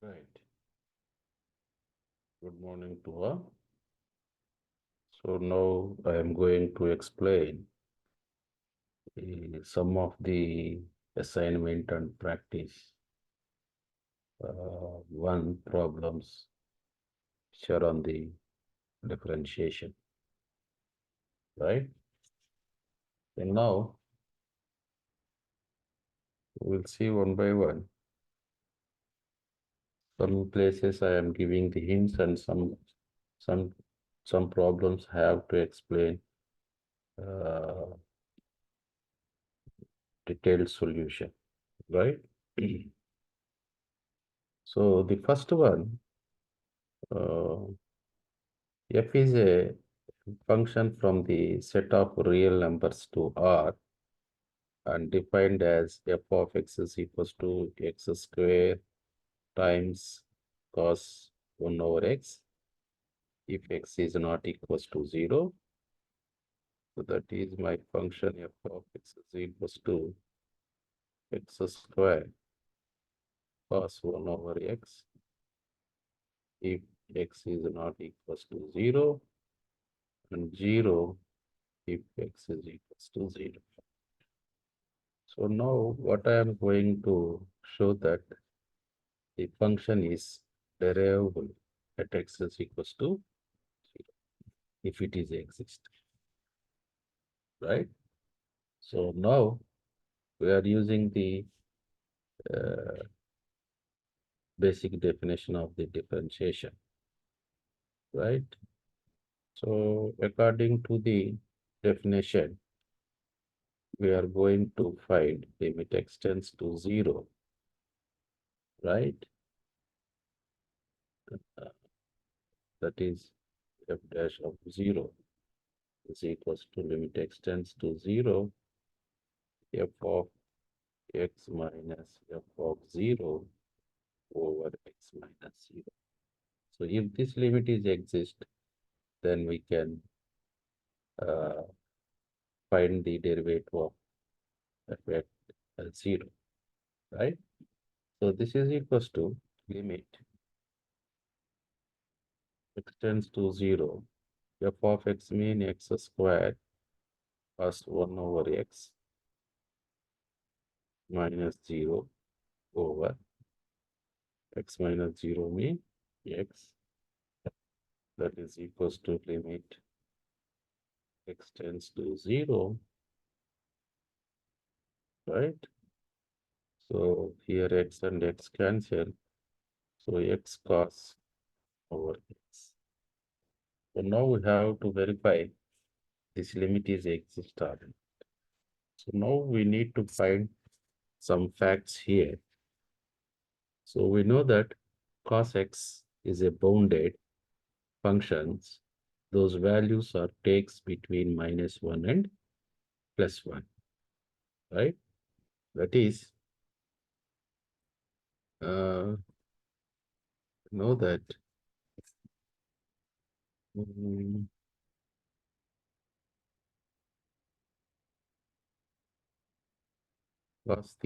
Right. Good morning to all. So now I am going to explain some of the assignment and practice one problems which are on the differentiation, right? And now we'll see one by one. Some places I am giving the hints and some some problems have to explain uh, detailed solution, right? So the first one, uh, f is a function from the set of real numbers to R and defined as f of x is equals to x square times cos 1 over x if x is not equals to 0. So that is my function f of x is equals to x square cos 1 over x if x is not equals to 0 and 0 if x is equals to 0. So now what I am going to show that the function is derivable at x is equals to 0 if it is exist, right? So now we are using the uh, basic definition of the differentiation, right? So according to the definition, we are going to find limit x tends to 0, right? Uh, that is f dash of 0 is equals to limit x tends to 0 f of x minus f of 0 over x minus 0. So if this limit is exist, then we can uh, find the derivative of f at 0, right? So this is equals to limit x tends to 0, f of x mean x squared plus 1 over x minus 0 over x minus 0 mean x, that is equals to limit x tends to 0, right? So here x and x cancel. So x cos over x. So now we have to verify this limit is exist or not. So now we need to find some facts here. So we know that cos x is a bounded functions. Those values are takes between -1 and +1, right? That is, know that mm, cos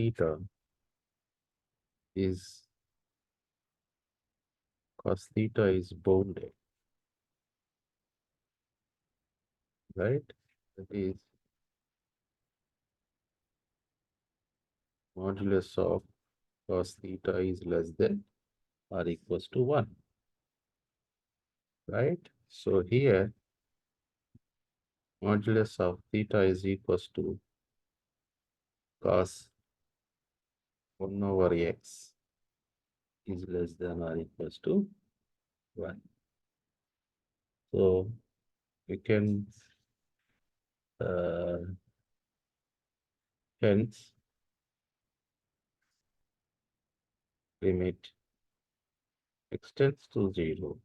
theta is bounded, right? That is modulus of cos theta is less than or equals to 1, right? So here modulus of theta is equals to cos 1 over x is less than or equals to 1. So we can uh, hence limit x tends to 0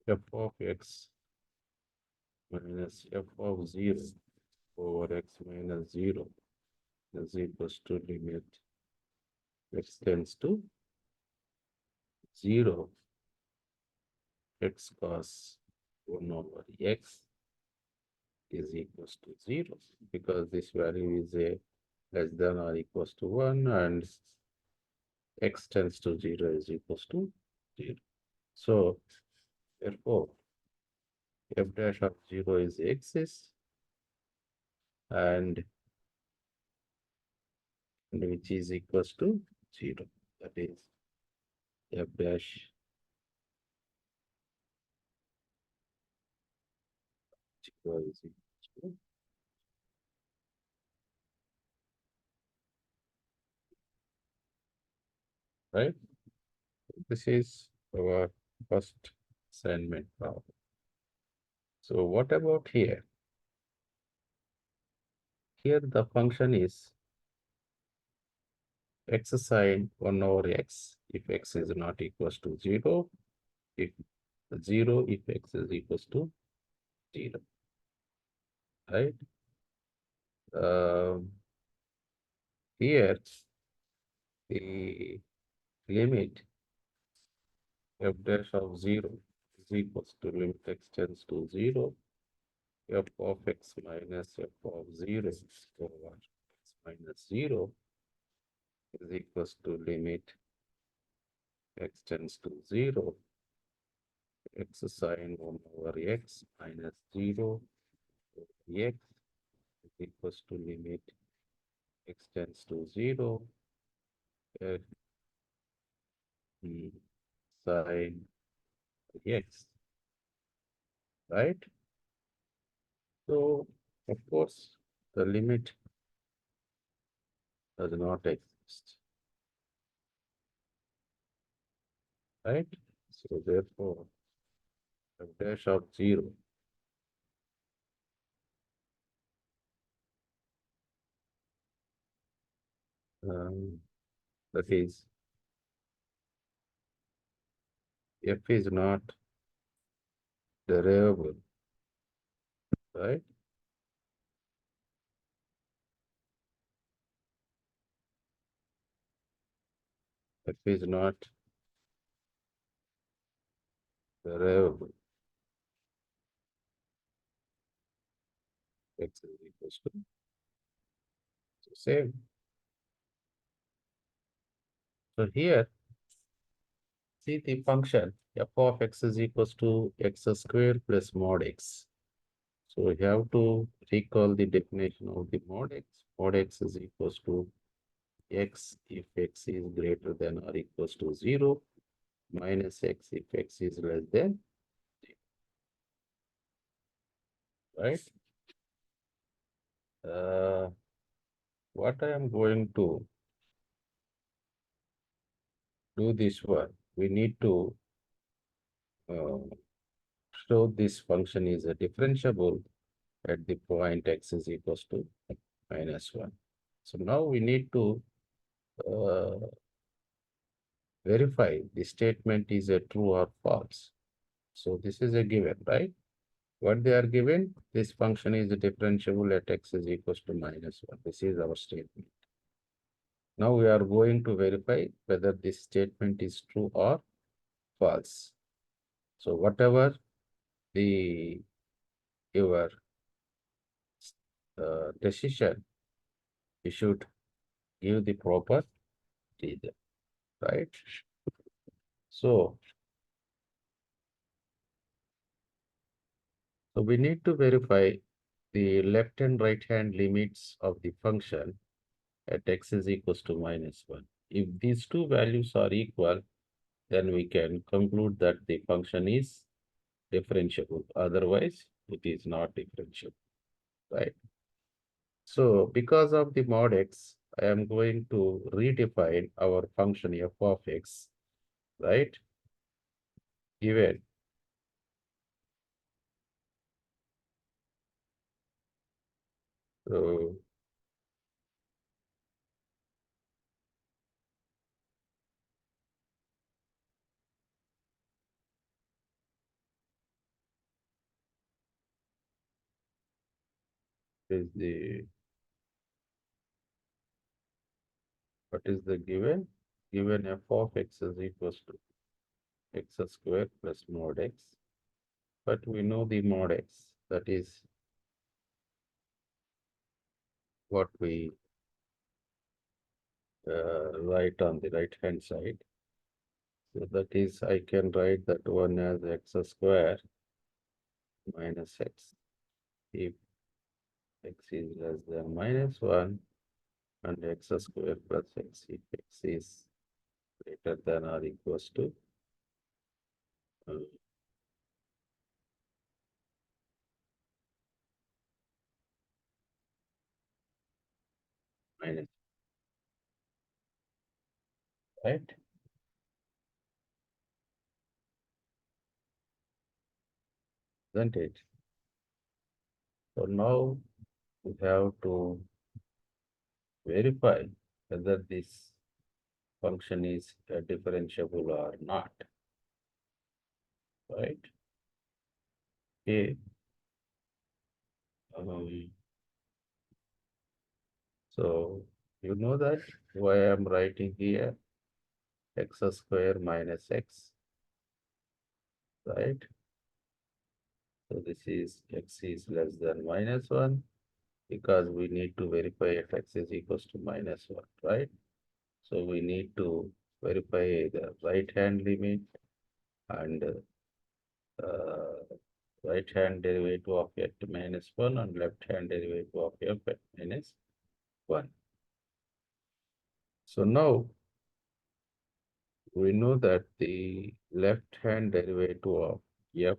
f of x minus f of 0 over x minus 0 is equals to limit x tends to 0 x cos 1 over x is equals to 0 because this value is a less than or equals to 1 and x tends to 0 is equals to 0. So therefore f dash of 0 is x and which is equals to 0. That is f dash 0 is equals to, right? This is our first assignment problem. So what about here? Here the function is x sine 1 over x if x is not equals to 0, if 0 if x is equals to 0, right? Um, Here the limit f dash of 0 is equals to limit x tends to 0, f of x minus f of 0 over x minus 0 is equals to limit x tends to 0, x sine 1 over x minus 0 over x is equals to limit x tends to 0, f sine x, right? So, of course, the limit does not exist, right? So, therefore, f dash of 0 um, that is f is not derivable, right? F is not derivable. X is equals to so same. So here, see the function f of x is equals to x squared plus mod x. So we have to recall the definition of the mod x. Mod x is equals to x if x is greater than or equals to 0 minus x if x is less than 0, right? What I am going to do this one, we need to uh, show this function is a differentiable at the point x is equals to minus 1. So now we need to uh, verify the statement is a true or false. So this is a given, right? What they are given, this function is differentiable at x is equals to minus 1. This is our statement. Now we are going to verify whether this statement is true or false. So whatever the your decision, you should give the proper reason, right? So, so we need to verify the left and right hand limits of the function at x is equals to minus 1. If these two values are equal, then we can conclude that the function is differentiable. Otherwise, it is not differentiable, right? So because of the mod x, I am going to redefine our function f of x, right? Given so is the what is the given? Given f of x is equals to x squared plus mod x, but we know the mod x, that is what we right on the right hand side. So that is, I can write that one as x square minus x. If x is less than minus 1 and x square plus x, if x is greater than or equals to uh, minus, right? Isn't it? So now we have to verify whether this function is differentiable or not, right? Okay. Um, so you know that why I'm writing here x square minus x, right? So this is x is less than minus 1 because we need to verify if x is equals to minus 1, right? So we need to verify the right hand limit and right hand derivative of f minus 1 and left hand derivative of f minus 1. So now we know that the left hand derivative of f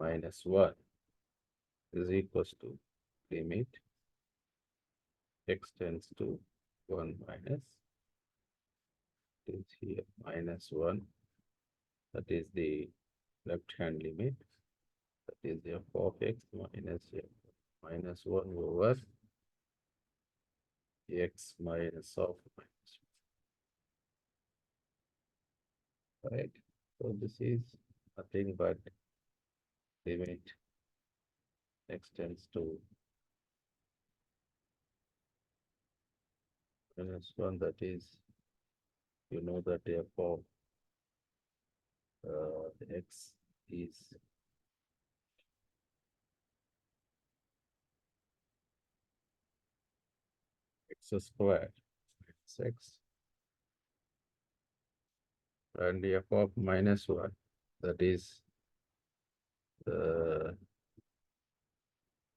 minus 1 is equals to limit x tends to 1 minus is here minus 1, that is the left hand limit, that is f of x minus f minus 1 over x minus of minus 1, right? So this is nothing but limit x tends to minus 1, that is, you know that f of x is x square minus x, and f of minus 1, that is uh,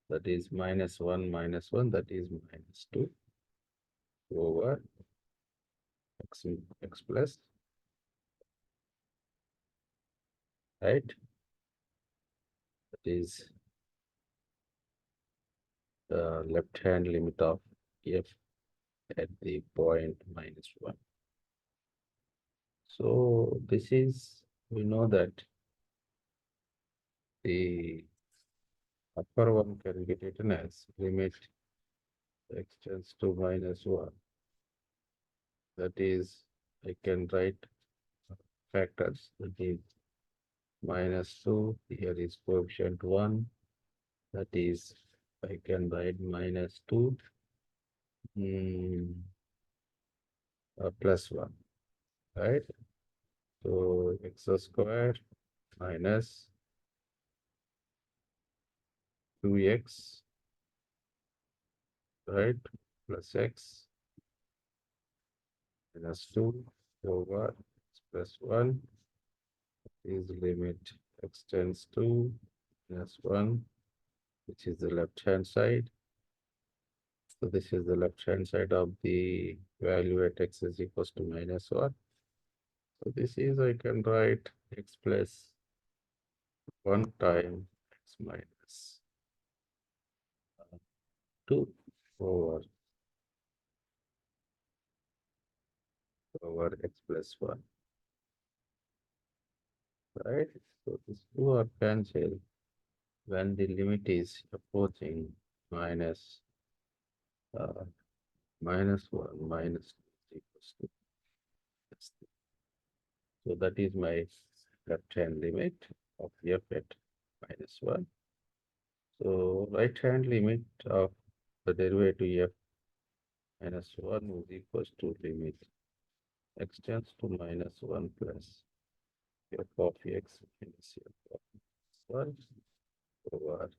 that is minus 1 minus 1, that is minus 2 over x plus, right? That is the left hand limit of f at the point minus 1. So this is, we know that the upper one can be written as limit x tends to minus 1. That is, I can write factors, that is minus 2, here is coefficient 1, that is, I can write minus 2 plus 1, right? So x square minus 2x, right, plus x minus 2 over x plus 1 is limit x tends to minus 1, which is the left hand side. So this is the left hand side of the value at x is equals to minus 1. So this is, I can write x plus 1 time x minus 2 over x plus 1, right? So these two are cancelled when the limit is approaching minus uh, minus 1 minus 2 equals to this. So that is my left hand limit of f at minus 1. So right hand limit of the derivative f minus 1 is equals to limit x tends to minus 1 plus f of x minus f of 1 over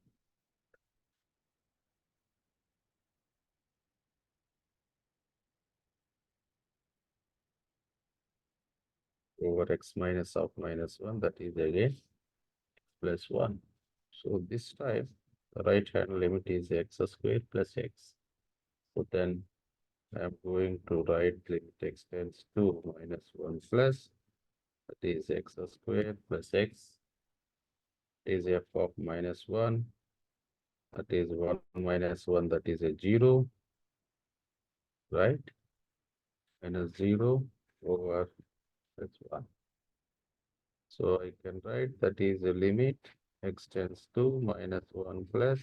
over x minus of minus 1, that is again plus 1. So this time the right hand limit is x squared plus x. So then I'm going to write limit x tends to minus 1 plus, that is x squared plus x is f of minus 1, that is 1 minus 1, that is a 0, right? Minus 0 over that's 1. So I can write that is a limit x tends to minus 1 plus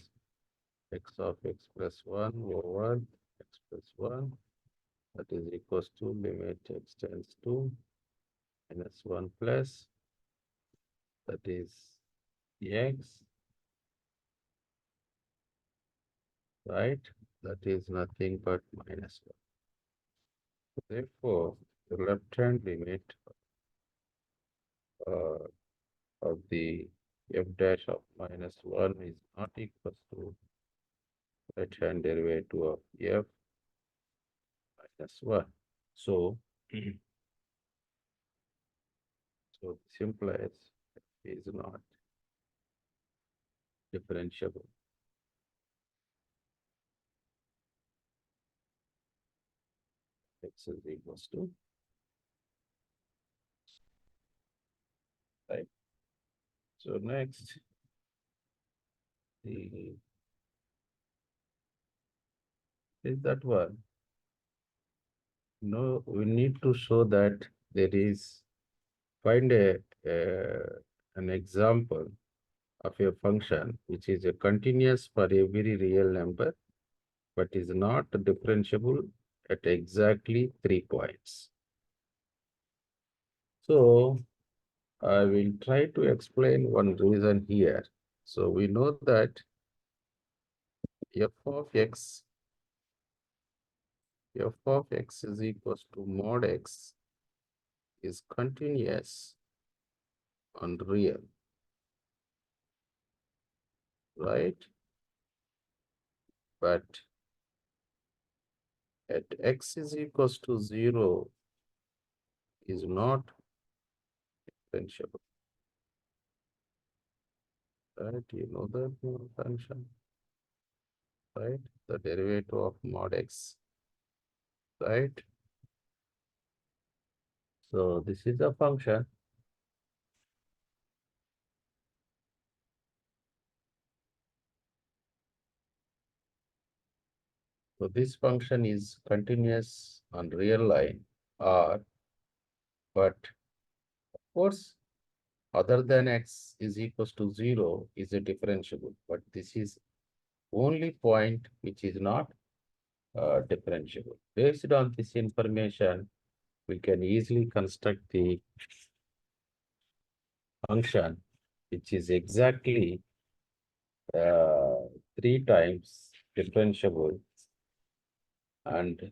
x of x plus 1 over x plus 1, that is equals to limit x tends to minus 1 plus, that is x, right? That is nothing but minus 1. Therefore, the left hand limit uh, of the f dash of minus 1 is not equals to right hand derivative of f minus 1. So, so this implies f is not differentiable. X is equals to, right? So next, the is that one. No, we need to show that there is, find an example of a function which is a continuous for every real number, but is not differentiable at exactly 3 points. So I will try to explain one reason here. So we know that f of x is equals to mod x is continuous and real, right? But at x is equals to 0 is not differentiable, right? You know that function, right? The derivative of mod x, right? So this is a function. So this function is continuous on real line R, but of course, other than x is equals to 0 is a differentiable, but this is only point which is not differentiable. Based on this information, we can easily construct the function which is exactly 3 times differentiable and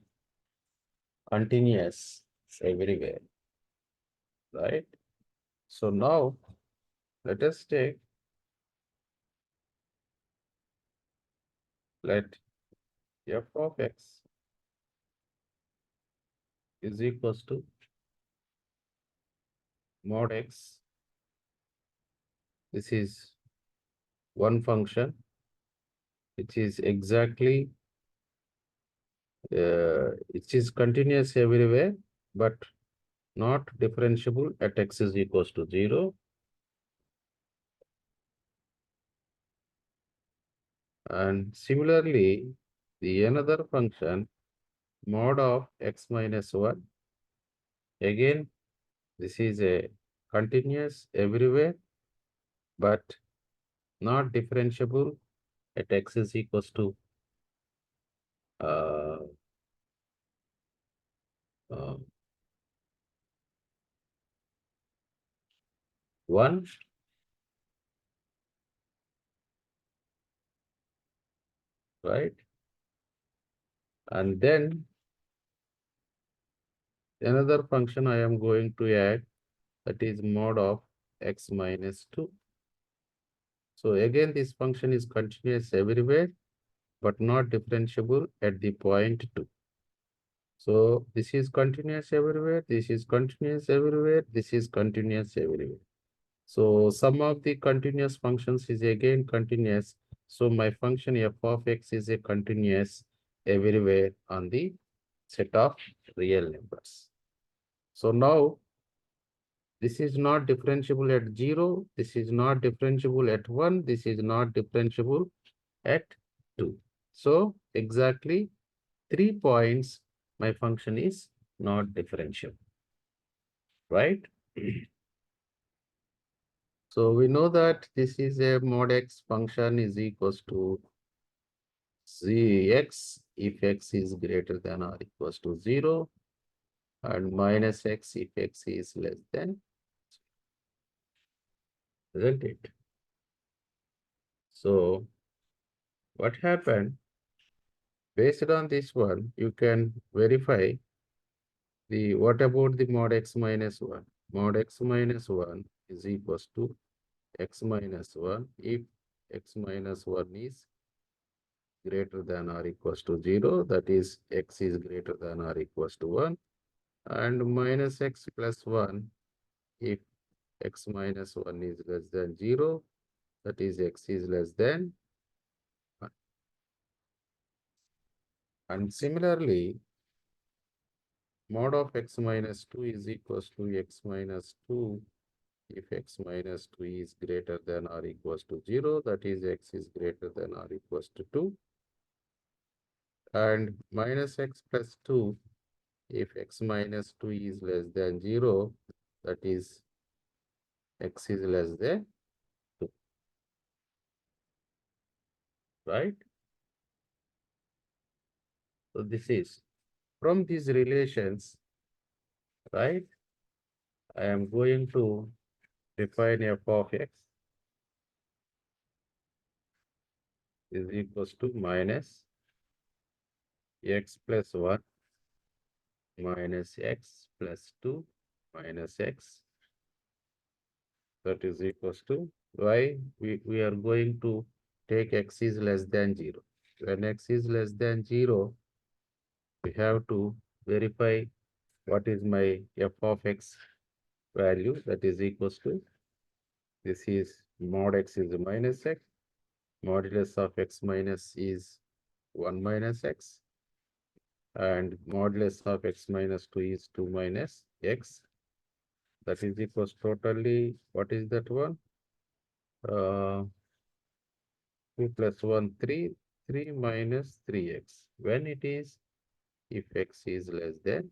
continuous everywhere, right? So now let us take, let f of x is equals to mod x. This is one function which is exactly, it is continuous everywhere, but not differentiable at x is equals to 0. And similarly, the another function mod of x minus 1, again, this is a continuous everywhere, but not differentiable at x is equals to uh, uh, 1, right? And then another function I am going to add, that is mod of x minus 2. So again, this function is continuous everywhere, but not differentiable at the point 2. So this is continuous everywhere, this is continuous everywhere, this is continuous everywhere. So sum of the continuous functions is again continuous. So my function f of x is a continuous everywhere on the set of real numbers. So now this is not differentiable at 0, this is not differentiable at 1, this is not differentiable at 2. So exactly 3 points my function is not differentiable, right? So we know that this is a mod x function is equals to x if x is greater than or equals to 0 and minus x if x is less than, isn't it? So what happened? Based on this one, you can verify the what about the mod x minus 1? Mod x minus 1 is equals to x minus 1 if x minus 1 is greater than or equals to 0, that is x is greater than or equals to 1, and minus x plus 1 if x minus 1 is less than 0, that is x is less than 1. And similarly, mod of x minus 2 is equals to x minus 2 if x minus 2 is greater than or equals to 0, that is x is greater than or equals to 2, and minus x plus 2 if x minus 2 is less than 0, that is x is less than 2, right? So this is from these relations, right? I am going to define f of x is equals to minus x plus 1 minus x plus 2 minus x, that is equals to y. We are going to take x is less than 0. When x is less than 0, we have to verify what is my f of x value, that is equals to, this is mod x is minus x, modulus of x minus is 1 minus x, and modulus of x minus 2 is 2 minus x, that is equals totally, what is that one? 2 plus 1, 3, 3 minus 3x. When it is, if x is less than 0.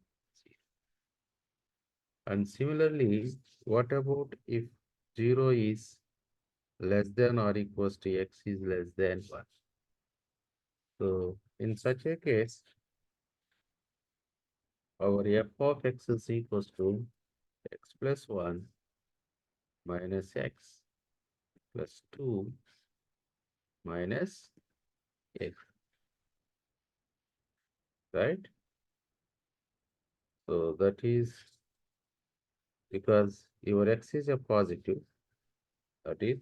And similarly, what about if 0 is less than or equals to x is less than 1? So in such a case, our f of x is equals to x plus 1 minus x plus 2 minus x, right? So that is because your x is a positive, that is,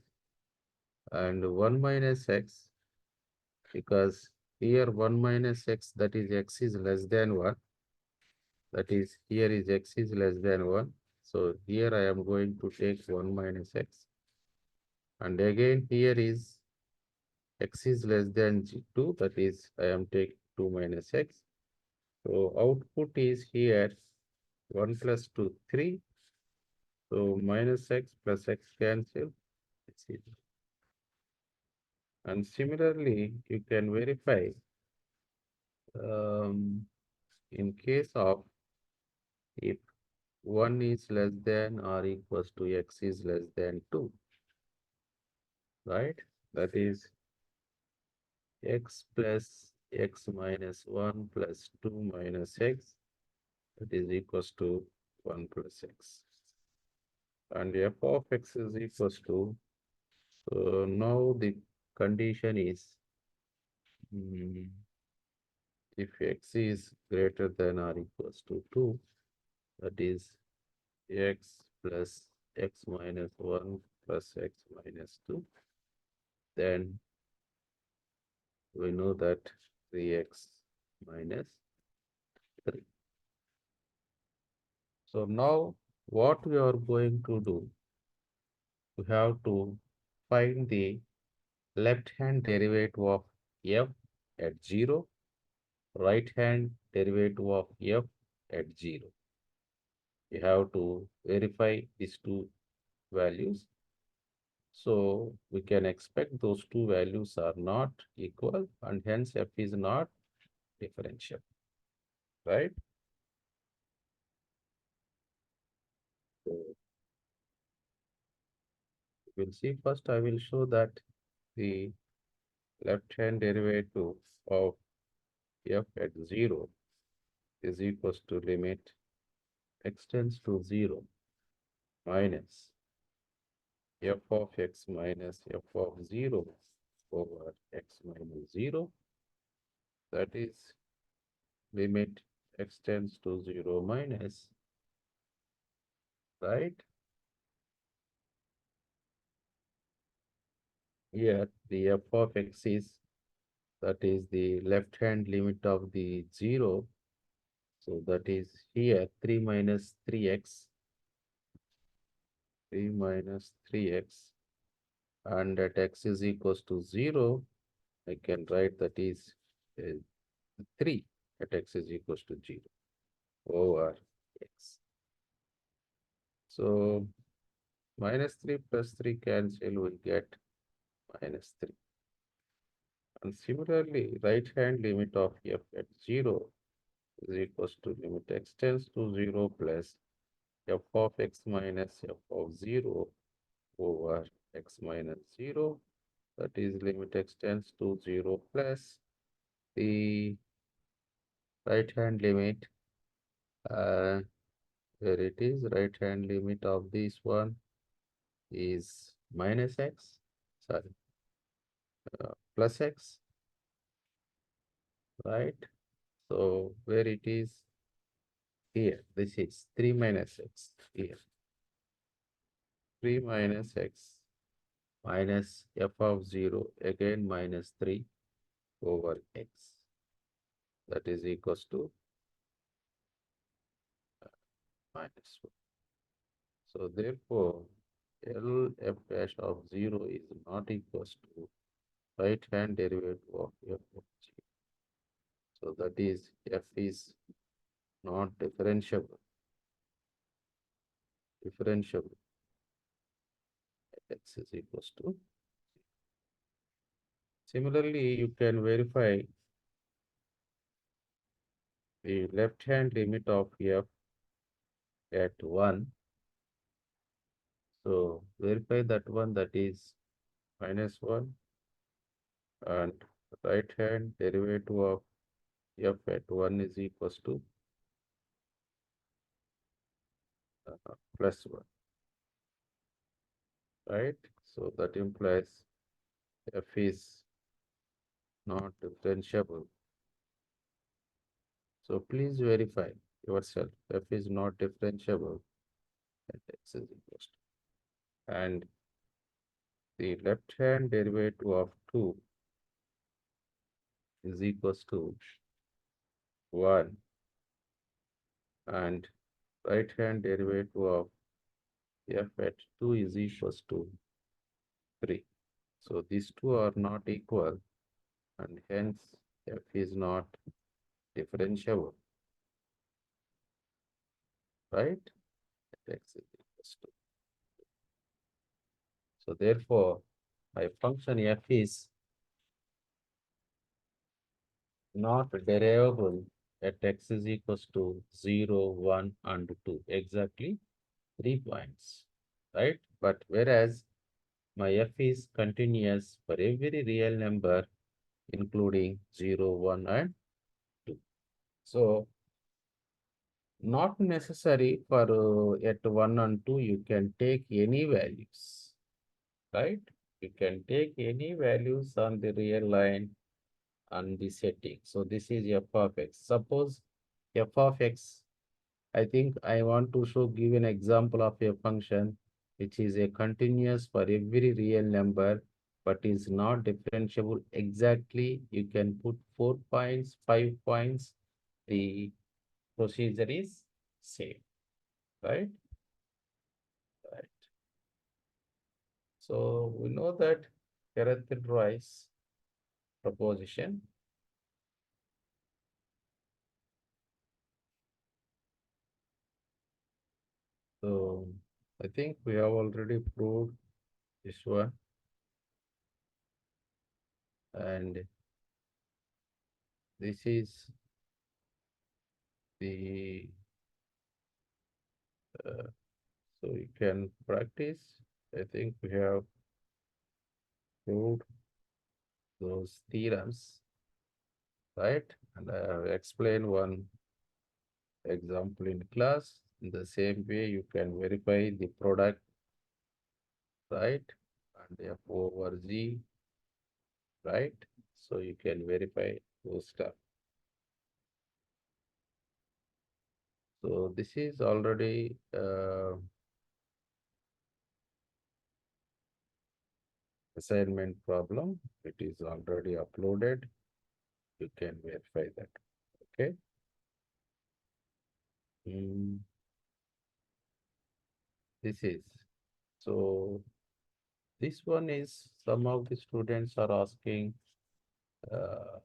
and 1 minus x, because here 1 minus x, that is x is less than 1, that is here is x is less than 1. So here I am going to take 1 minus x, and again here is x is less than 2, that is I am taking 2 minus x. So output is here 1 plus 2, 3. So minus x plus x cancel. And similarly, you can verify um, in case of if 1 is less than or equals to x is less than 2, right? That is x plus x minus 1 plus 2 minus x, that is equals to 1 plus x. And f of x is equals to, so now the condition is if x is greater than or equals to 2, that is x plus x minus 1 plus x minus 2, then we know that 3x minus 3. So now what we are going to do, we have to find the left hand derivative of f at 0, right hand derivative of f at 0. You have to verify these two values. So we can expect those two values are not equal and hence f is not differentiable, right? So we'll see first. I will show that the left hand derivative of f at 0 is equals to limit x tends to 0 minus f of x minus f of 0 over x minus 0. That is limit x tends to 0 minus, right? Here the f of x is, that is the left hand limit of the 0. So that is here 3 minus 3x, 3 minus 3x, and at x is equals to 0, I can write that is 3 at x is equals to 0 over x. So minus 3 plus 3 cancel, will get minus 3. And similarly, right hand limit of f at 0 is equals to limit x tends to 0 plus f of x minus f of 0 over x minus 0. That is limit x tends to 0 plus the right hand limit, uh, where it is right hand limit of this one is minus x, sorry, plus x, right? So where it is here, this is 3 minus x here, 3 minus x minus f of 0, again minus 3 over x. That is equals to minus 1. So therefore, L f dash of 0 is not equals to right hand derivative of f of 0. So that is f is not differentiable. Differentiable x is equals to. Similarly, you can verify the left hand limit of f at 1. So verify that one, that is minus 1, and right hand derivative of f at 1 is equals to plus 1, right? So that implies f is not differentiable. So please verify yourself. F is not differentiable and x is equals to. And the left hand derivative of 2 is equals to 1, and right hand derivative of f at 2 is equals to 3. So these two are not equal and hence f is not differentiable, right? X is equals to. So therefore, my function f is not derivable at x is equals to 0, 1, and 2. Exactly 3 points, right? But whereas my f is continuous for every real number, including 0, 1, and 2. So not necessary for at 1 and 2, you can take any values, right? You can take any values on the real line and the setting. So this is f of x. Suppose f of x, I think I want to give an example of a function which is a continuous for every real number but is not differentiable exactly. You can put 4 points, 5 points. The procedure is same. right? Right. So we know that characterize proposition. So I think we have already proved this one, and this is the uh, so you can practice. I think we have proved those theorems, right? And I have explained one example in class. In the same way, you can verify the product, right? And F over Z, right? So you can verify those stuff. So this is already assignment problem. It is already uploaded. You can verify that. Okay. Mm, this is so. This one is some of the students are asking. Uh,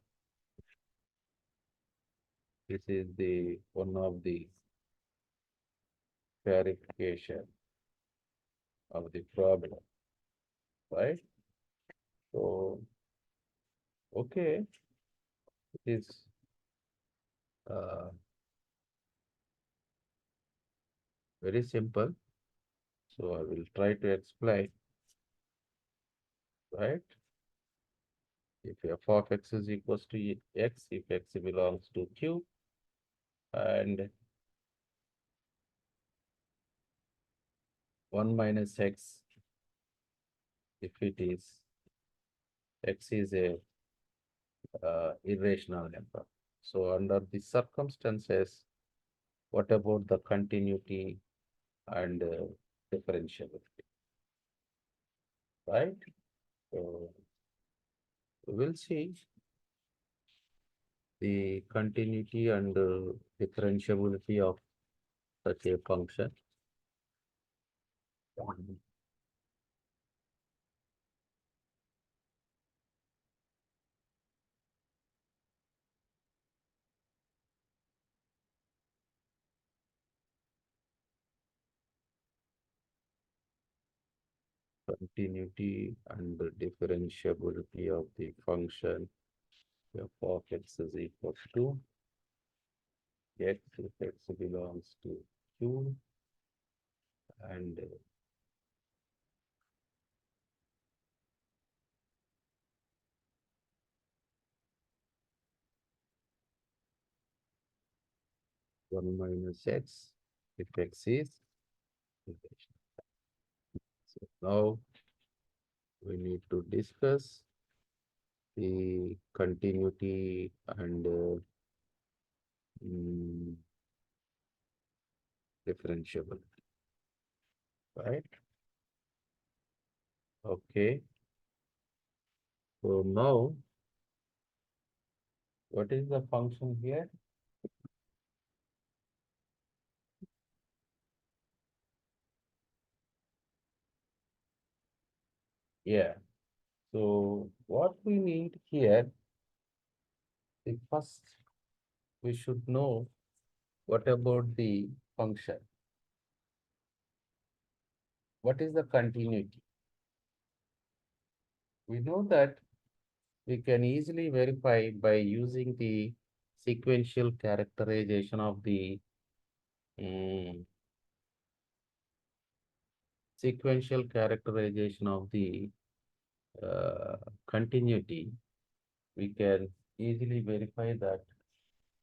this is the one of the clarification of the problem, right? So okay, it is uh, very simple. So I will try to explain, right? If f of x is equals to x, if x belongs to Q, and 1 minus x, if it is x is a irrational number. So under the circumstances, what about the continuity and differentiability, right? So we'll see the continuity and differentiability of such a function. Continuity and the differentiability of the function f of x is equal to x if x belongs to Q and 1 minus x if x is irrational. So now we need to discuss the continuity and mm, differentiable, right? Okay. So now, what is the function here? Yeah. So what we need here, the first we should know what about the function? What is the continuity? We know that we can easily verify by using the sequential characterization of the mm, sequential characterization of the uh, continuity. We can easily verify that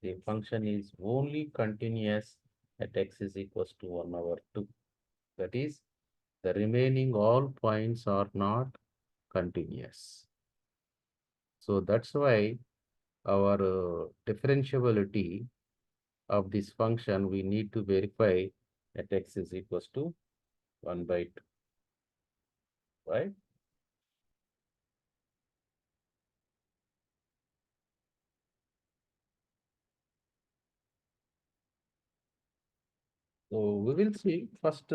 the function is only continuous at x is equals to 1 over 2. That is, the remaining all points are not continuous. So that's why our differentiability of this function we need to verify at x is equals to 1 by 2, right? So we will see first,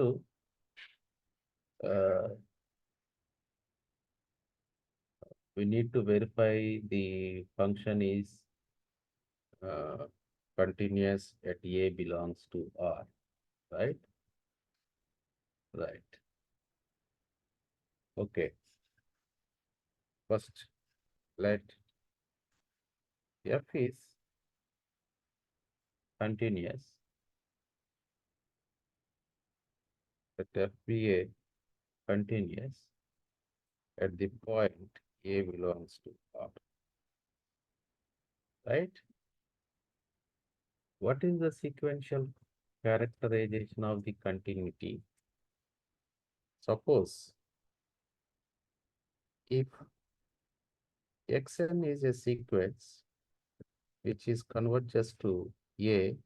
we need to verify the function is uh, continuous at A belongs to R, right? Right. Okay. First, let F is continuous. Let F be a continuous at the point A belongs to R, right? What is the sequential characterization of the continuity? Suppose if Xn is a sequence which is converges to A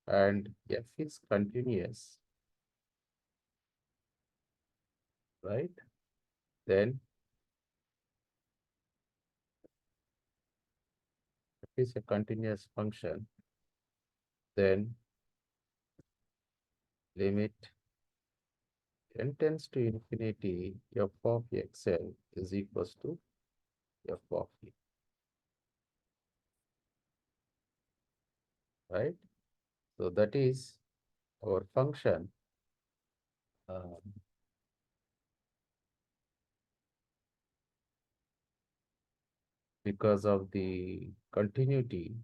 and F is continuous, right? Then F is a continuous function, then limit n tends to infinity, F of Xn is equals to F of E, right? So that is our function because of the continuity,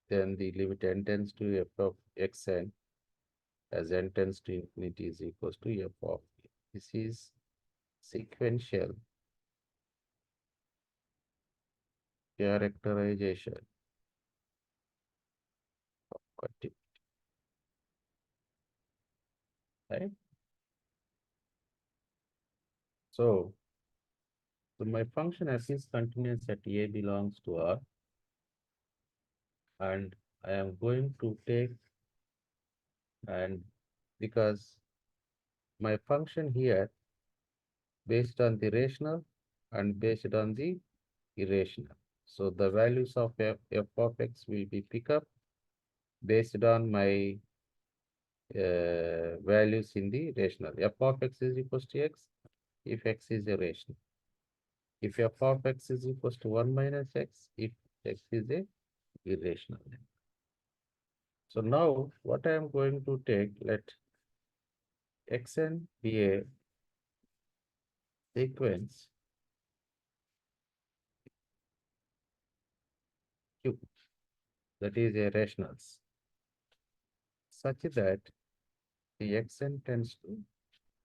then the limit n tends to F of Xn as n tends to infinity is equals to F of E. This is sequential characterization of continuity, right? So, my function f is continuous at A belongs to R, and I am going to take, and because my function here based on the rational and based on the irrational. So the values of f of x will be pick up based on my values in the rational. F of x is equals to x if x is a rational. If f of x is equals to 1 minus x, if x is a irrational. So now what I am going to take, let xn be a sequence q, that is a rationals, such that the xn tends to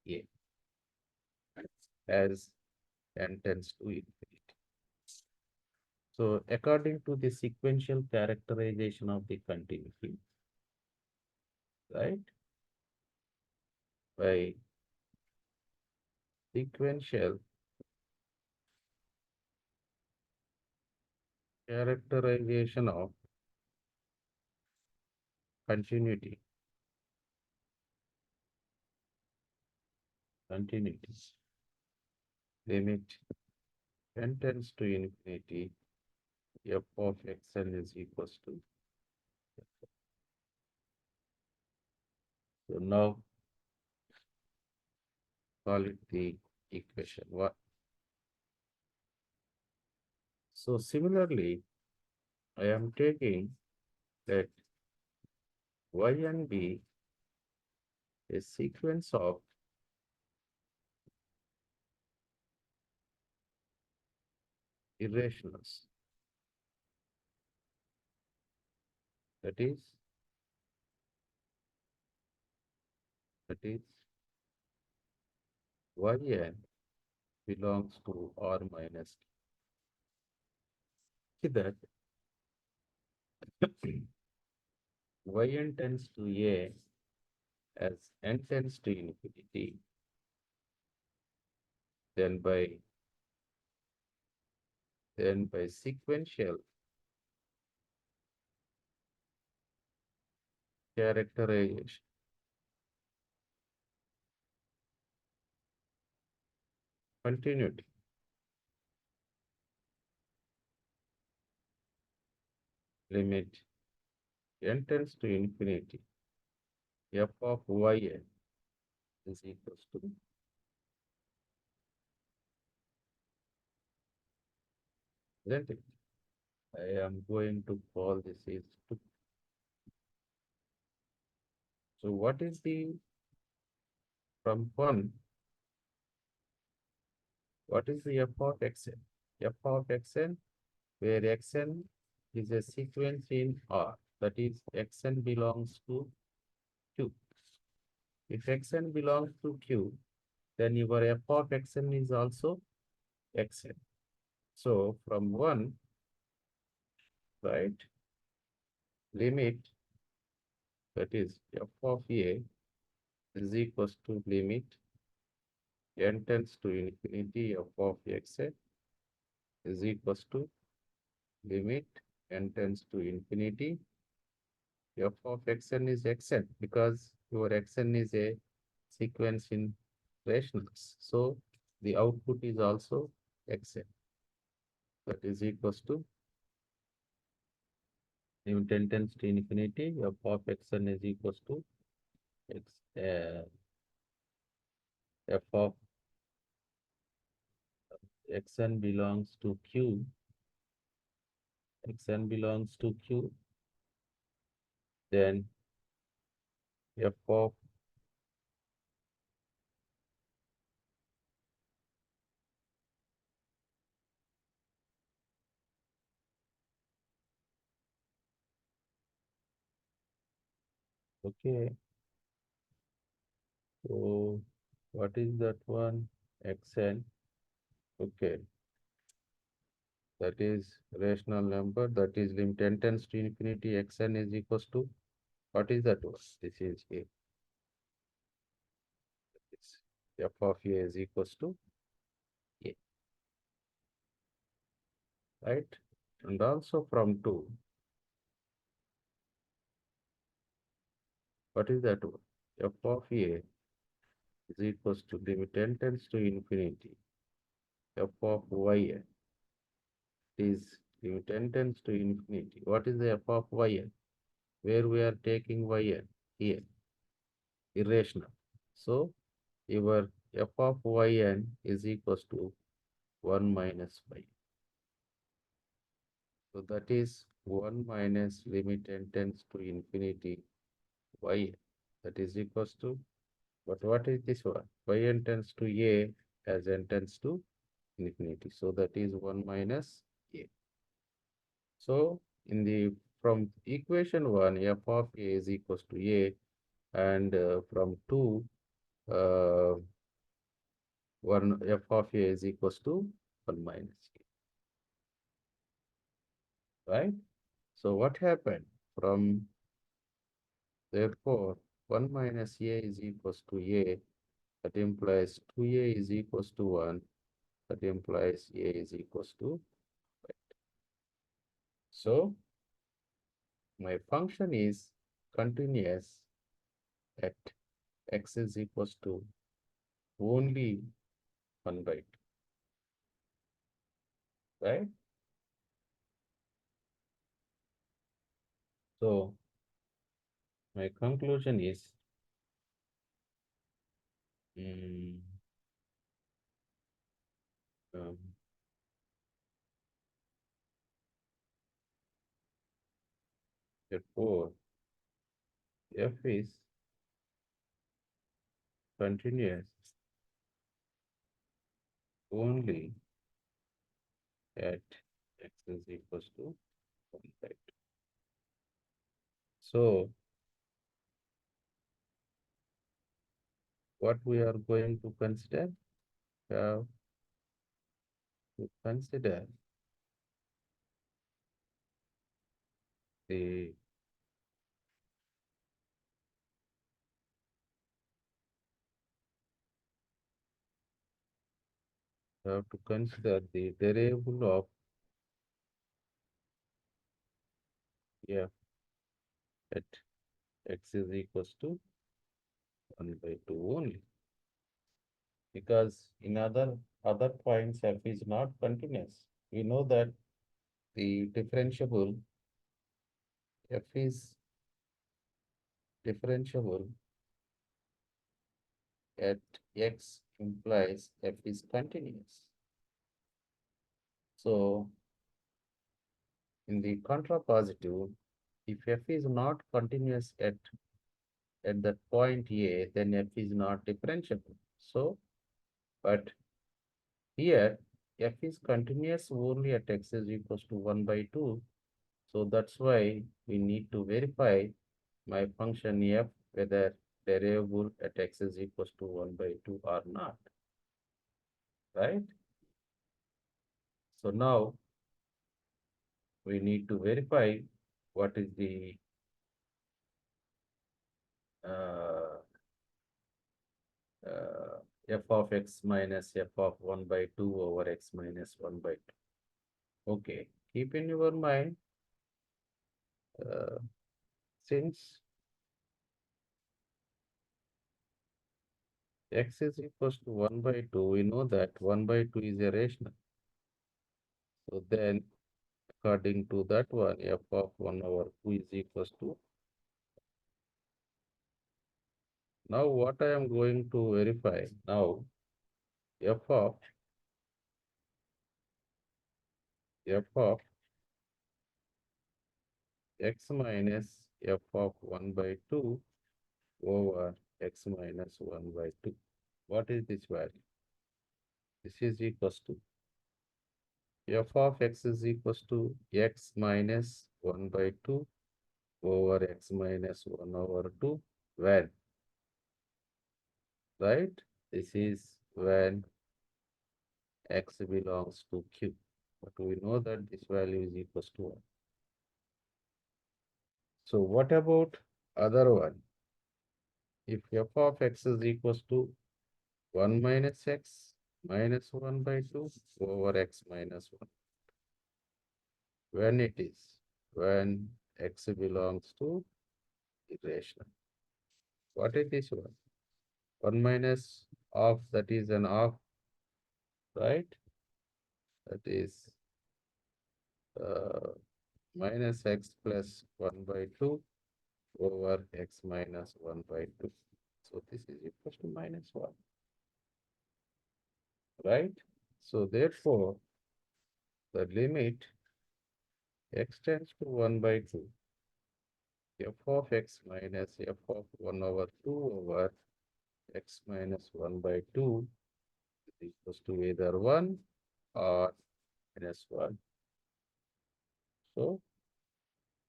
a as n tends to infinity. So according to the sequential characterization of the continuity, right, by sequential characterization of continuity, limit n tends to infinity, f of xn is equals to. So now call it the equation. What? So similarly, I am taking that y and b a sequence of irrationals. That is yn belongs to r minus t. See that yn tends to a as n tends to infinity, then by sequential characterization, continuity, limit n tends to infinity, f of yn is equals to, isn't it? I am going to call this is two. So what is the from 1, what is the f of xn? F of xn, where xn is a sequence in R, that is xn belongs to Q. If xn belongs to Q, then your f of xn is also xn. So from 1, right, limit, that is f of a is equals to limit n tends to infinity f of xn is equals to limit n tends to infinity f of xn is xn, because your xn is a sequence in rationals. So the output is also xn, that is equals to limit n tends to infinity f of xn is equals to x, f of xn belongs to q, xn belongs to q, then f of okay. So what is that one? Xn. Okay. That is rational number. That is limit n tends to infinity. Xn is equals to, what is that one? This is a. This f of a is equals to a, right? And also from 2, what is that one? F of a is equals to limit n tends to infinity. F of yn is limit n tends to infinity. What is the f of yn? Where we are taking yn here, irrational. So your f of yn is equals to 1 minus y. So that is 1 minus limit n tends to infinity y. That is equals to, but what is this one? Yn tends to a as n tends to infinity. So that is 1 minus a. So in the from equation 1, f of a is equals to a, and from 2, uh, 1 f of a is equals to 1 minus a, right? So what happened? From therefore 1 minus a is equals to a, that implies 2a is equals to 1, that implies a is equals to 5. So my function is continuous at x is equals to only 1 by 2, right? So my conclusion is, mm, um, therefore f is continuous only at x is equals to 1 by 2. So what we are going to consider? Have to consider the variable of f at x is equals to 1 by 2 only, because in other points f is not continuous. We know that the differentiable f is differentiable at x implies f is continuous. So in the contrapositive, if f is not continuous at that point A, then f is not differentiable. So, but here f is continuous only at x is equals to 1 by 2. So that's why we need to verify my function f whether derivable at x is equals to 1 by 2 or not, right? So now we need to verify what is the uh, uh, f of x minus f of 1 by 2 over x minus 1 by 2. Okay, keep in your mind, since x is equals to 1 by 2, we know that 1 by 2 is a rational. So then, according to that one, f of 1 over 2 is equals to. Now, what I am going to verify now, f of x minus f of 1 by 2 over x minus 1 by 2. What is this value? This is equals to f of x is equals to x minus 1 by 2 over x minus 1 over 2 when, right? This is when x belongs to Q. But we know that this value is equals to 1. So what about other one? If f of x is equals to 1 minus x minus 1 by 2 over x minus 1. When it is? When x belongs to irrational. What is this one? 1 minus of, that is an of, right? That is uh, minus x plus 1 by 2 over x minus 1 by 2. So this is equals to minus 1, right? So therefore, the limit x tends to 1 by 2, f of x minus f of 1 over 2 over x minus 1 by 2 is equals to either 1 or minus 1. So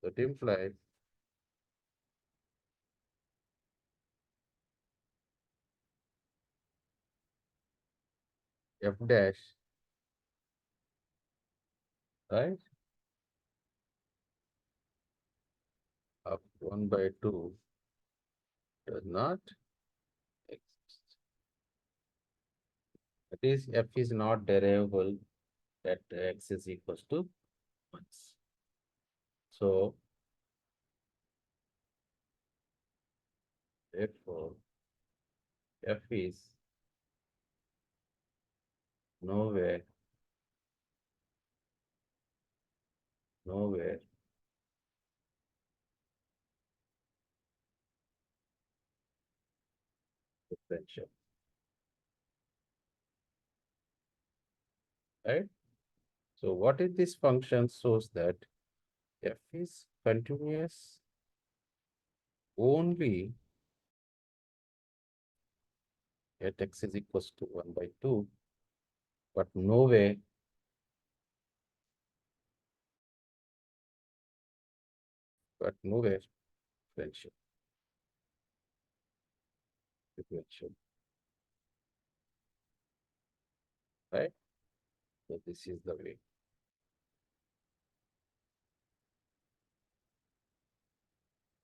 that implies f dash, right, of 1 by 2 does not exist. That is, f is not derivable at x is equals to 1. So therefore, f is nowhere, nowhere differential, right? So what is this function shows that f is continuous only at x is equals to 1 by 2, but nowhere, differential, differential, right? So this is the way,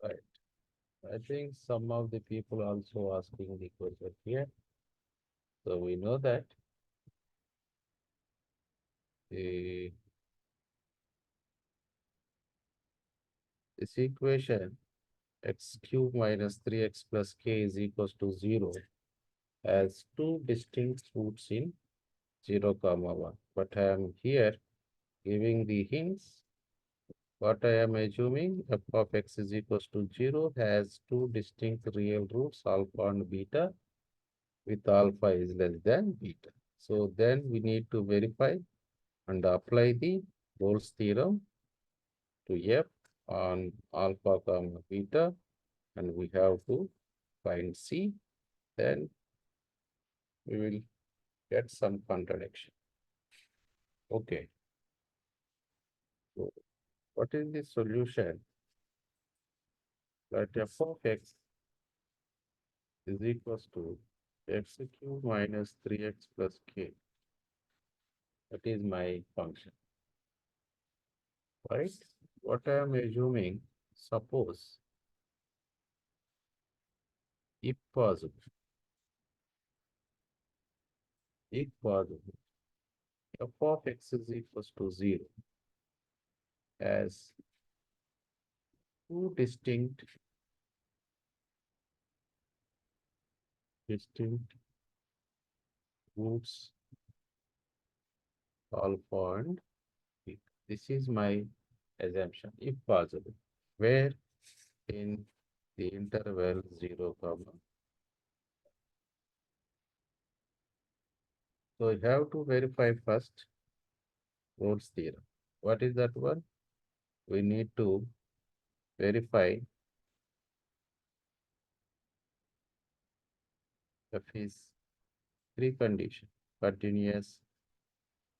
right? I think some of the people also asking the question here. So we know that the this equation x cube minus 3x plus k is equals to 0 has two distinct roots in 0, comma 1. But I am here giving the hints. What I am assuming f of x is equals to 0 has two distinct real roots alpha and beta. with alpha is less than beta. So then we need to verify and apply the Rolle's theorem to F on alpha comma beta, and we have to find C. Then we will get some contradiction. Okay. So what is the solution? That f of x is equals to x cube minus 3x plus k. That is my function, right? What I am assuming, suppose if possible, f of x is equals to 0 as two distinct roots alpha and beta. This is my assumption, if possible, where in the interval 0 comma. So you have to verify first Rolle's theorem. What is that one? We need to verify f is three condition continuous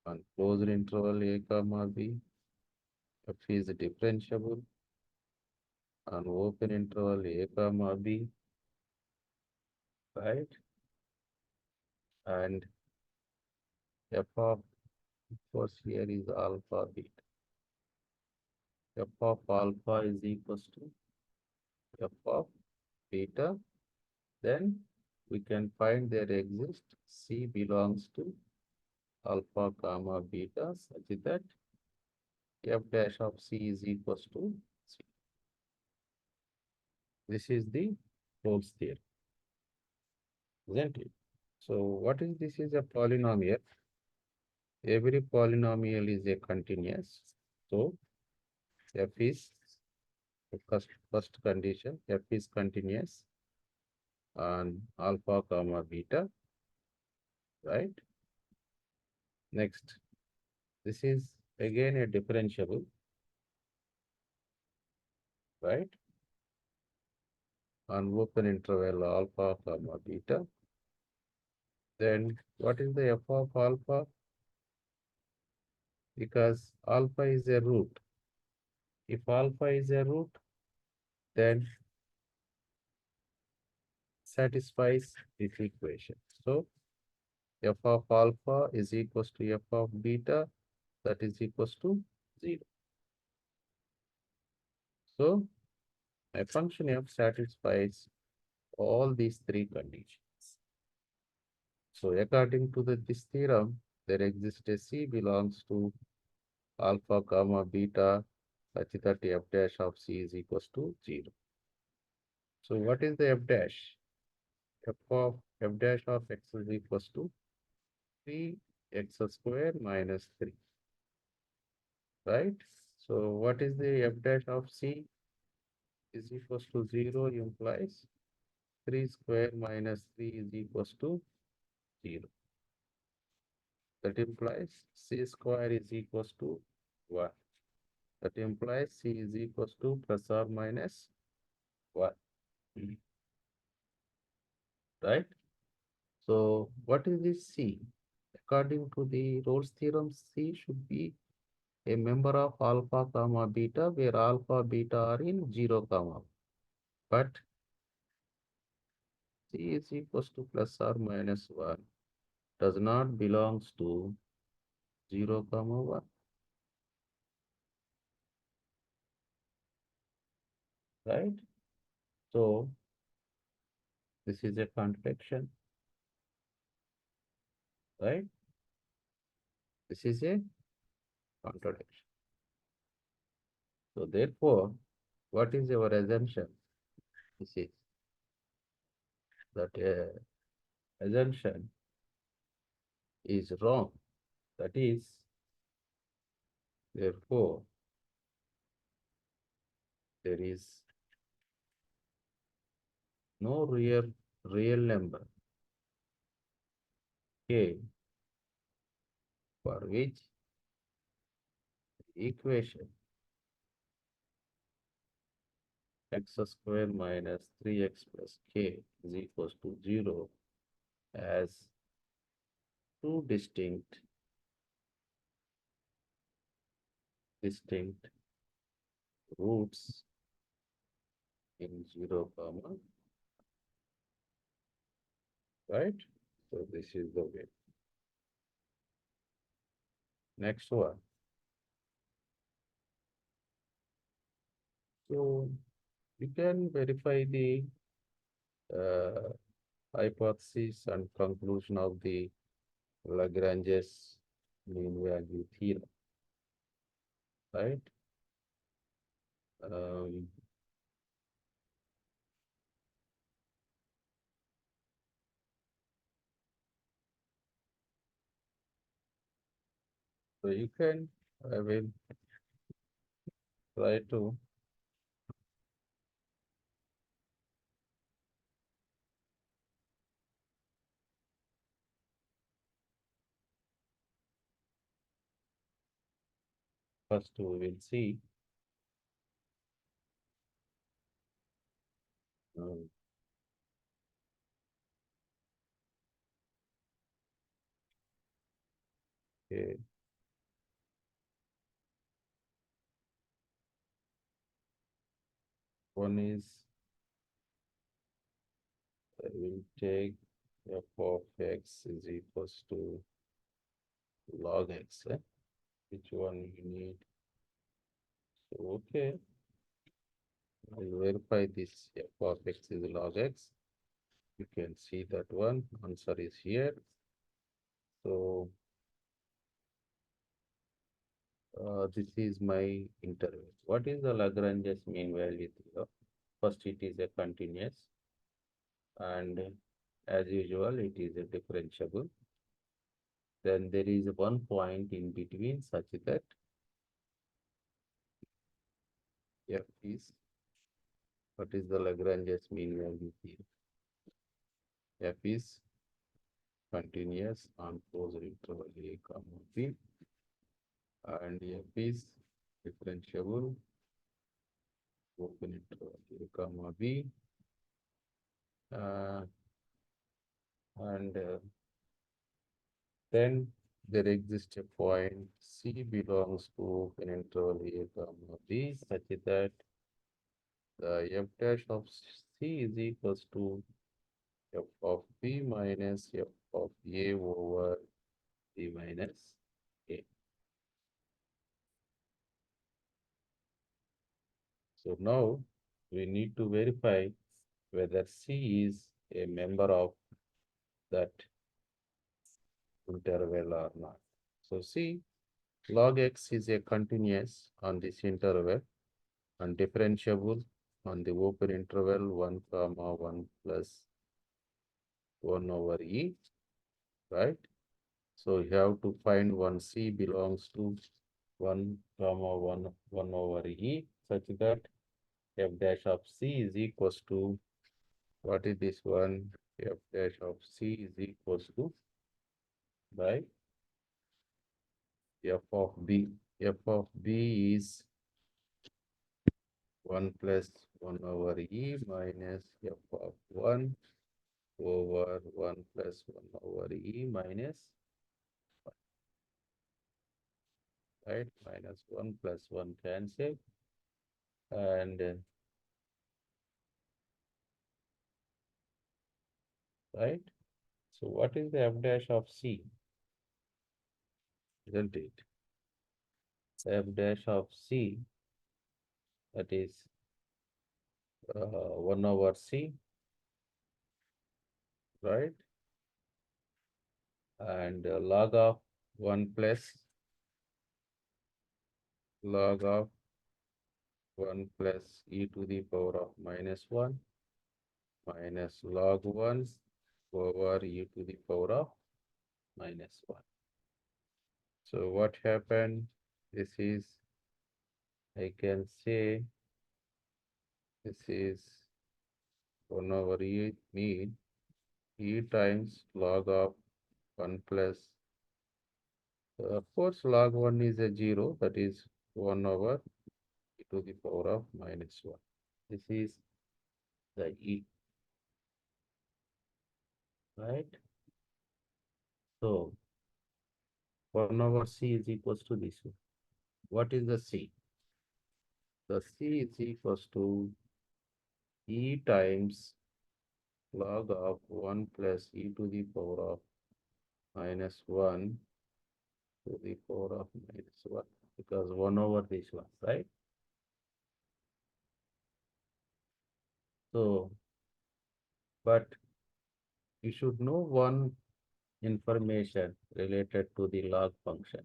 on closed interval a comma b, f is differentiable on open interval a comma b, right? And f of course here is alpha beta. F of alpha is equals to f of beta. Then we can find there exists C belongs to alpha comma beta such that f dash of C is equals to C. This is the Rolle's theorem, isn't it? So what is this is a polynomial. Every polynomial is a continuous. So f is the first condition, f is continuous on alpha comma beta, right? Next, this is again a differentiable, right? On open interval alpha comma beta. Then what is the f of alpha? Because alpha is a root. If alpha is a root, then satisfies this equation. So f of alpha is equals to f of beta, that is equals to 0. So a function f satisfies all these three conditions. So according to this theorem, there exists a C belongs to alpha comma beta such that f dash of C is equals to 0. So what is the f dash? F dash of x is equals to 3x square minus 3, right? So what is the f dash of C is equals to 0 implies 3 square minus 3 is equals to 0. That implies C square is equals to 1. That implies C is equals to plus or minus 1. Right? So what is this C? According to the Rolle's theorem, C should be a member of alpha comma beta where alpha beta are in 0 comma. But C is equals to plus or minus 1 does not belongs to 0 comma 1, right? So this is a contradiction, right? This is a contradiction. So therefore, what is our assumption? This is that assumption is wrong. That is, therefore, there is no real number k, for which equation x square minus 3x plus k is equals to 0 as two distinct roots in 0 comma, right? So this is the way. Next one. So you can verify the uh, hypothesis and conclusion of the Lagrange's mean value theorem, right? Um, so you can, I will try to first we will see um, okay, one is I will take f of x is equals to log x. Which one you need? So, okay, I'll verify this f of x is log x. You can see that one. Answer is here. So this is my interval. What is the Lagrange's mean value theorem? First, it is a continuous, and as usual, it is a differentiable. Then there is one point in between such that f is, what is the Lagrange's mean value theorem? F is continuous on closed interval a comma b, and f is differentiable open interval a comma b, uh, and then there exists a point C belongs to open interval a comma b such that the f dash of C is equals to f of b minus f of a over b minus a. So now we need to verify whether C is a member of that interval or not. So C log x is a continuous on this interval and differentiable on the open interval 1 comma 1 plus 1 over e, right? So you have to find one C belongs to 1 comma 1 over e such that f dash of C is equals to, what is this one? F dash of C is equals to by f of b. F of b is 1 plus 1 over e minus f of 1 over 1 plus 1 over e minus, right? Minus 1 plus 1 cancel. And right. So what is the f dash of C? Isn't it? F dash of C, that is 1 over C, right? And log of 1 plus log of 1 plus e to the power of minus 1 minus log 1 over e to the power of minus 1. So what happened? This is, I can say, this is 1 over e mean e times log of 1 plus, of course, log 1 is a 0, that is 1 over e to the power of minus 1. This is the e, right? So 1 over c is equals to this one. What is the c? The c is equals to e times log of 1 plus e to the power of minus 1 to the power of minus 1, because 1 over this one, right? So, but you should know one information related to the log function.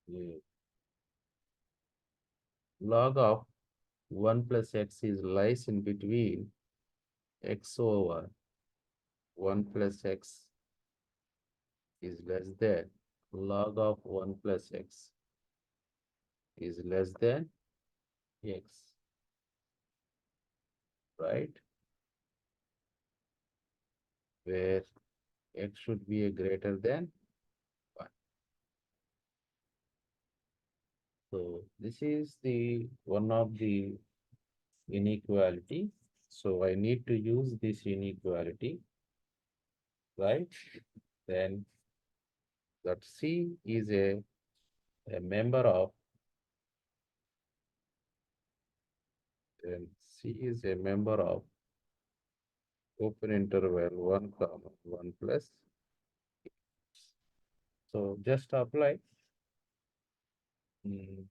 The log of 1 plus x is lies in between x over 1 plus x is less than log of 1 plus x is less than x, right? Where x should be a greater than 1. So this is the one of the inequality. So I need to use this inequality, right? Then that C is a member of, then C is a member of open interval 1 comma 1 plus. So just apply mm,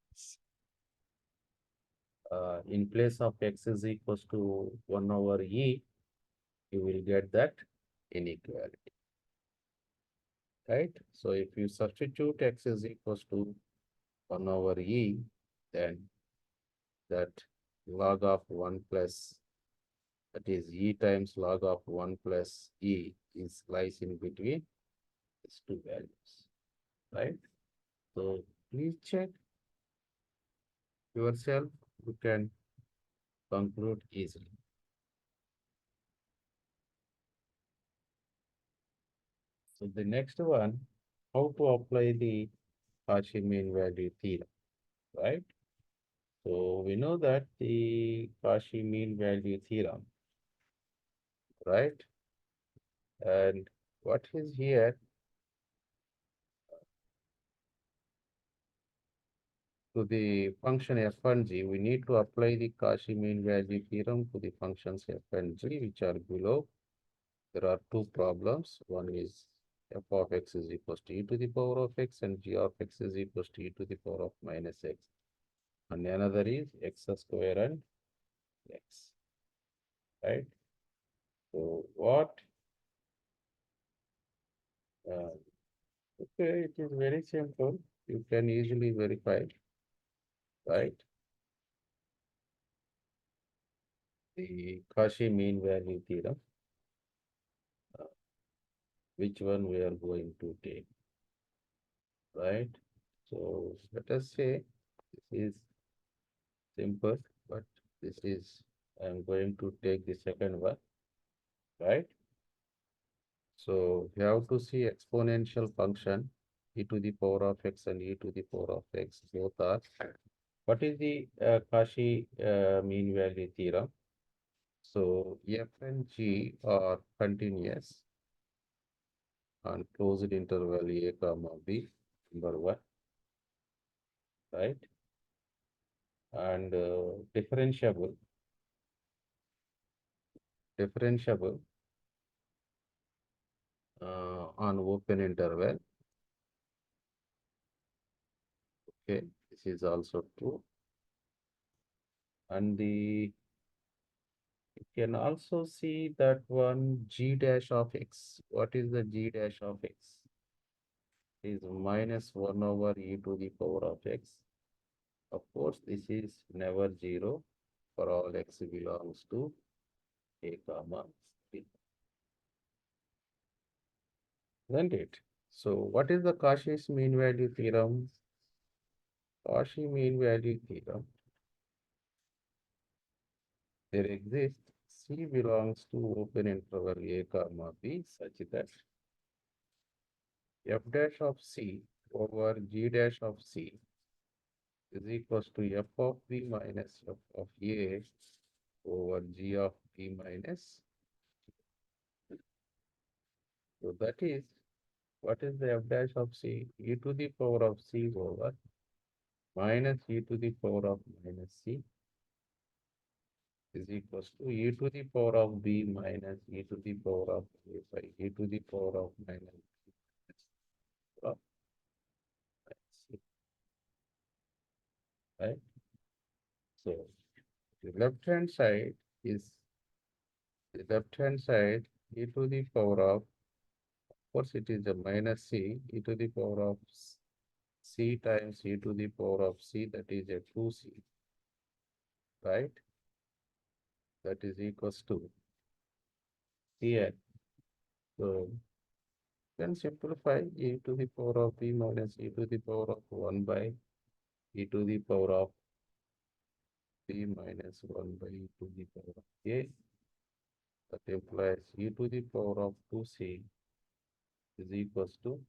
in place of x is equals to 1 over e, you will get that inequality, right? So if you substitute x is equals to 1 over e, then that log of 1 plus, that is e times log of 1 plus e is lies in between these two values, right? So please check yourself, you can conclude easily. So the next one, how to apply the Cauchy mean value theorem, right? So we know that the Cauchy mean value theorem, right? And what is here, to the function f and g, we need to apply the Cauchy mean value theorem to the functions f and g, which are below. There are two problems. One is f of x is equals to e to the power of x, and g of x is equals to e to the power of minus x. And another is x square and x, right? So what, uh, okay, it is very simple. You can easily verify it, right? The Cauchy mean value theorem, uh, which one we are going to take, right? So let us say this is simple, but this is, I'm going to take the second one, right? So we have to see exponential function e to the power of x and e to the power of x, both are. What is the Cauchy mean value theorem? So f and g are continuous on closed interval a comma b, number one, right? And differentiable on open interval. Okay, this is also true. And the, you can also see that one g dash of x. What is the g dash of x? Is minus 1 over e to the power of x. Of course, this is never 0 for all x belongs to a comma b. Isn't it? So what is the Cauchy's mean value theorem? Cauchy mean value theorem. There exists C belongs to open interval A comma B such that f dash of C over g dash of C is equals to f of B minus f of A over g of B minus. So that is, what is the f dash of C? E to the power of C over minus e to the power of minus C is equals to e to the power of B minus e to the power of A by e to the power of minus B of C, right? So the left hand side is the left hand side e to the power of course it is a minus C e to the power of C times e to the power of C, that is a 2C, right? That is equals to here. So then simplify e to the power of B minus e to the power of 1 by e to the power of B minus 1 by e to the power of A. That implies e to the power of 2C is equals to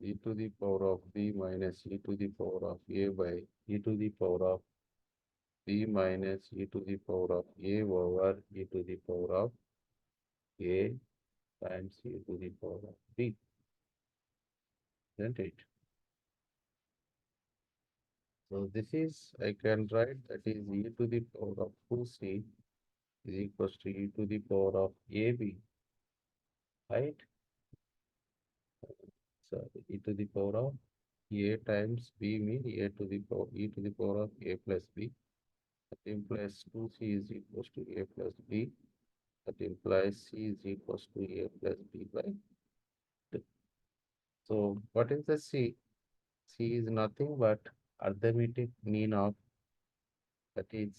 e to the power of B minus e to the power of A by e to the power of B minus e to the power of A over e to the power of A times e to the power of B, isn't it? So this is, I can write that is e to the power of 2C is equals to e to the power of AB, right? So e to the power of A times B means a to the power e to the power of A plus B. That implies 2C is equals to A plus B. That implies C is equals to A plus B by 2. So what is the C? C is nothing but arithmetic mean of, that is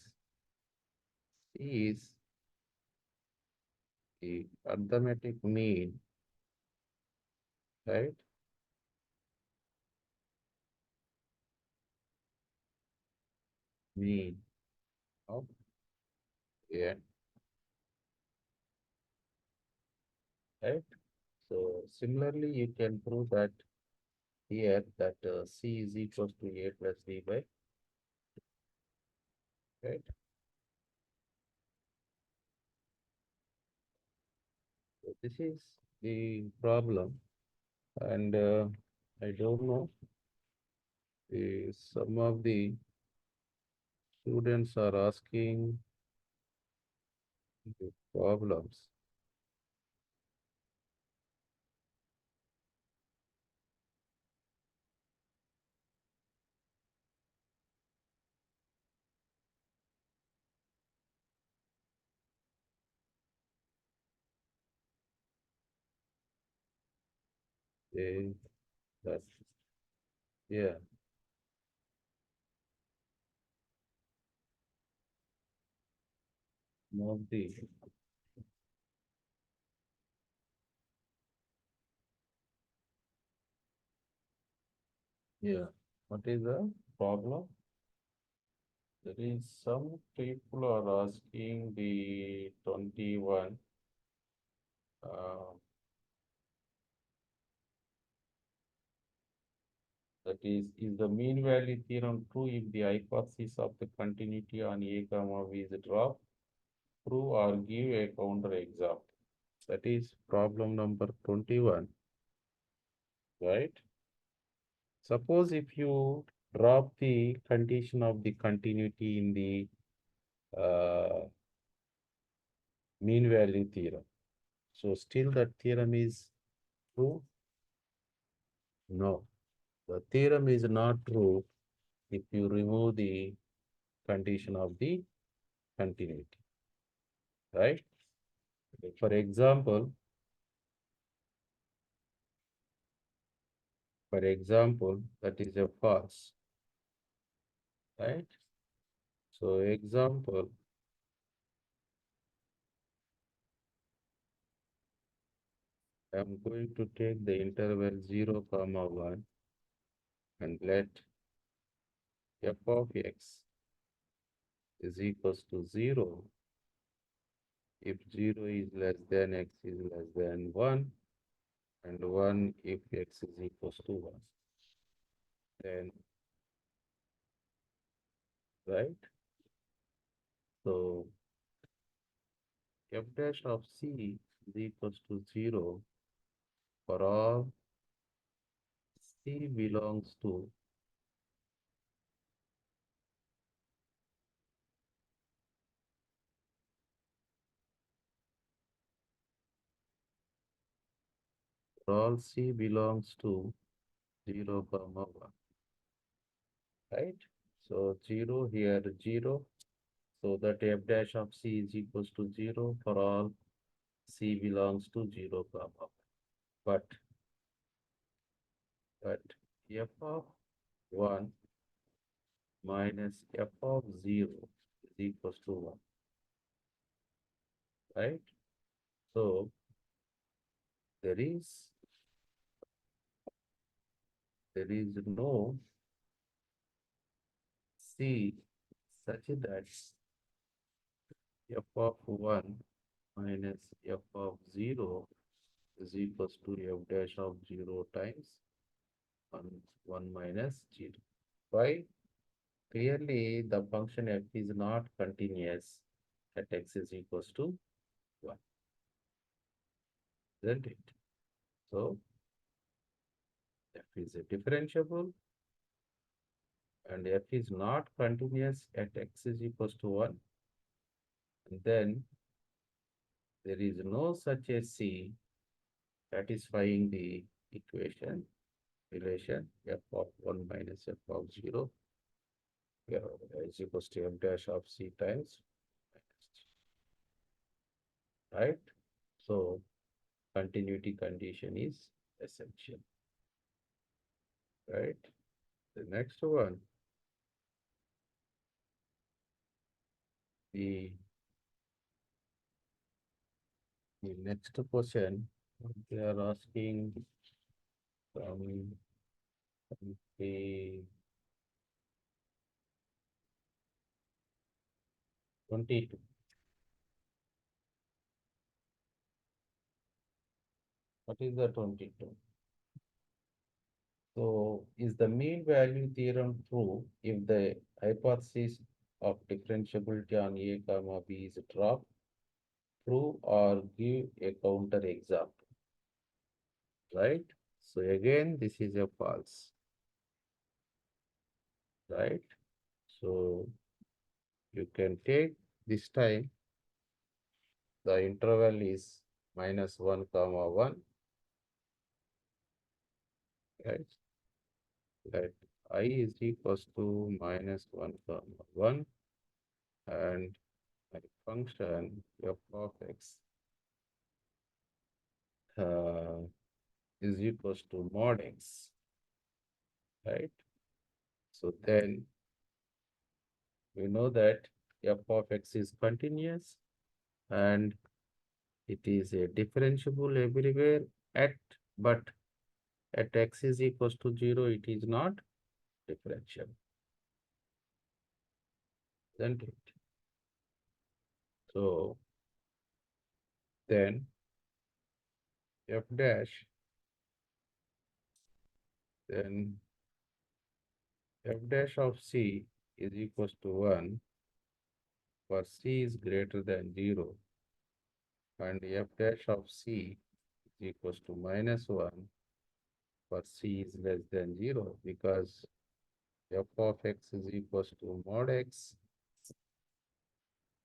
C is the arithmetic mean, right? Mean of A, right? So similarly, you can prove that here that C is equals to A plus B by, right? So this is the problem, and I don't know, some of the students are asking the problems. That yeah, some of the yeah. What is the problem? There is some people are asking the 21. That is the mean value theorem true if the hypothesis of the continuity on A comma B is dropped? Prove or give a counter example. That is problem number 21, right? Suppose if you drop the condition of the continuity in the mean value theorem, so still that theorem is true? No, the theorem is not true if you remove the condition of the continuity, right? For example, that is a false, right? So example, I'm going to take the interval 0 comma 1 and let f of x is equals to 0 if 0 is less than x is less than 1, and 1 if x is equals to 1. Then, right? So, f dash of c is equals to 0 for all c belongs to for all c belongs to 0 comma 1, right? So 0 here 0, so that f dash of c is equals to 0 for all c belongs to 0 comma 1. But f of 1 minus f of 0 is equals to 1, right? So there is no c such that f of 1 minus f of 0 is equals to f dash of 0 times 1, 1 minus 0. Why? Clearly, the function f is not continuous at x is equals to 1, isn't it? So, f is a differentiable and f is not continuous at x is equals to 1. And then there is no such a c satisfying the equation relation f of 1 minus f of 0, yeah, is equals to f dash of c times minus, right? So continuity condition is essential, right? The next one, the, the next question, they are asking from the 22. What is the 22? So is the mean value theorem true if the hypothesis of differentiability on A comma B is dropped? True or give a counter example, right? So again, this is a false, right? So you can take this time, the interval is minus 1 comma 1, right? That I is equals to minus 1 comma 1, and my function f of x uh, is equals to mod x, right? So then we know that f of x is continuous and it is a differentiable everywhere at, but at x is equals to 0, it is not differentiable, isn't it? So then f dash, then f dash of c is equals to 1 for c is greater than 0, and f dash of c is equals to minus 1 for c is less than 0, because f of x is equals to mod x.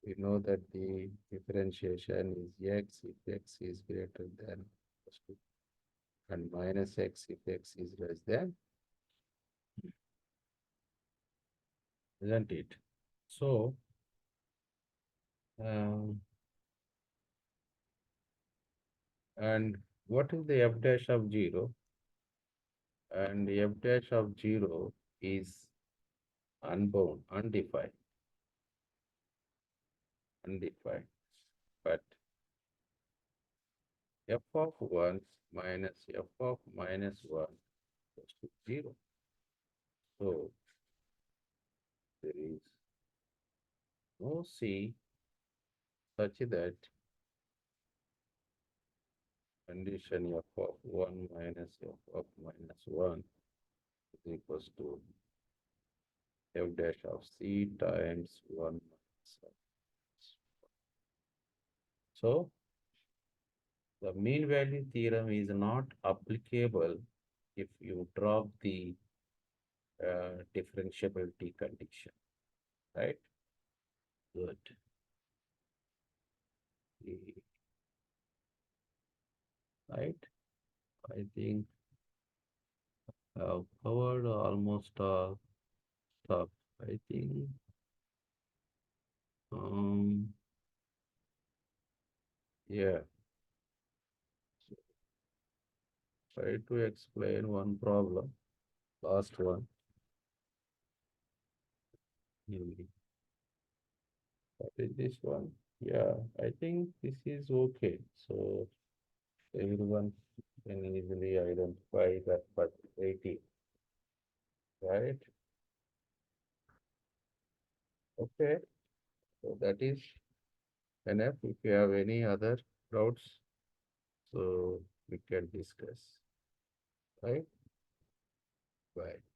We know that the differentiation is x if x is greater than equals to, and minus x if x is less than, isn't it? So, um, and what is the f dash of 0? And f dash of 0 is unbound, undefined. But f of 1 minus f of minus 1 equals to 0. So there is OC such that condition f of 1 minus f of minus 1 is equals to f dash of c times 1 minus f. So the mean value theorem is not applicable if you drop the differentiability condition, right? Good. Right? I think I've covered almost all stuff. I think um yeah, try to explain one problem. Last one. Maybe. What is this one? Yeah, I think this is okay. So everyone can easily identify that possibility, right? Okay, so that is enough. If you have any other doubts, so we can discuss, right? Bye.